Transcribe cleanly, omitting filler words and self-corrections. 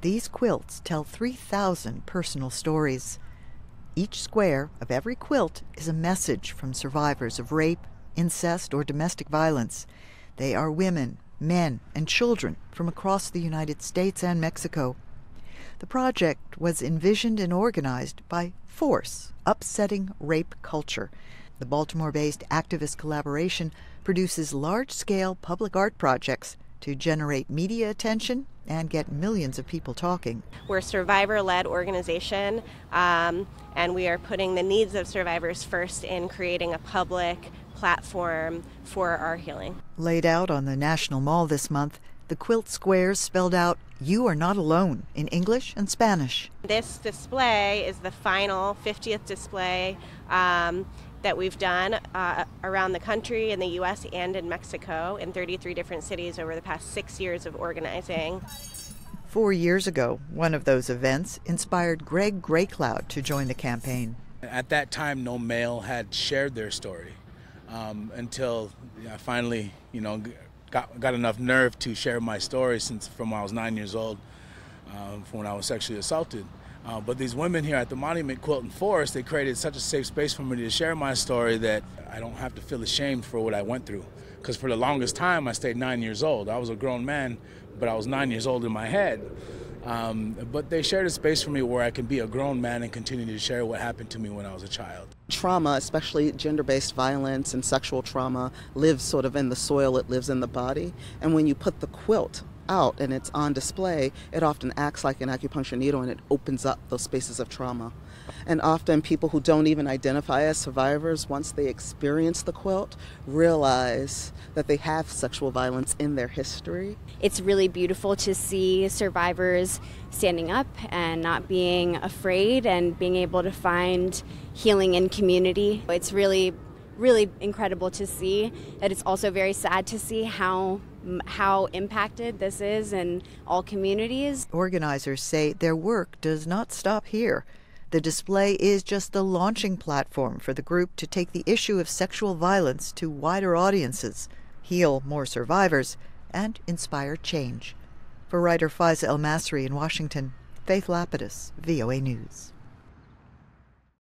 These quilts tell 3,000 personal stories. Each square of every quilt is a message from survivors of rape, incest, or domestic violence. They are women, men, and children from across the United States and Mexico. The project was envisioned and organized by Force, Upsetting Rape Culture. The Baltimore-based activist collaboration produces large-scale public art projects to generate media attention and get millions of people talking. We're a survivor-led organization, and we are putting the needs of survivors first in creating a public platform for our healing. Laid out on the National Mall this month, the quilt squares spelled out, "You are not alone," in English and Spanish. This display is the final 50th display that we've done around the country, in the U.S. and in Mexico, in 33 different cities over the past 6 years of organizing. 4 years ago, one of those events inspired Greg Graycloud to join the campaign. At that time, no male had shared their story until I finally, got enough nerve to share my story from when I was 9 years old, from when I was sexually assaulted. But these women here at the Monument Quilt in Forest, they created such a safe space for me to share my story that I don't have to feel ashamed for what I went through. Because for the longest time, I stayed 9 years old. I was a grown man, but I was 9 years old in my head. But they shared a space for me where I can be a grown man and continue to share what happened to me when I was a child. Trauma, especially gender-based violence and sexual trauma, lives sort of in the soil, it lives in the body. And when you put the quilt out and it's on display, it often acts like an acupuncture needle and it opens up those spaces of trauma. And often people who don't even identify as survivors, once they experience the quilt, realize that they have sexual violence in their history. It's really beautiful to see survivors standing up and not being afraid and being able to find healing in community. It's really incredible to see. That it's also very sad to see how impacted this is in all communities. Organizers say their work does not stop here. The display is just the launching platform for the group to take the issue of sexual violence to wider audiences, heal more survivors, and inspire change. For writer Faiza Elmasry in Washington, Faith Lapidus, VOA News.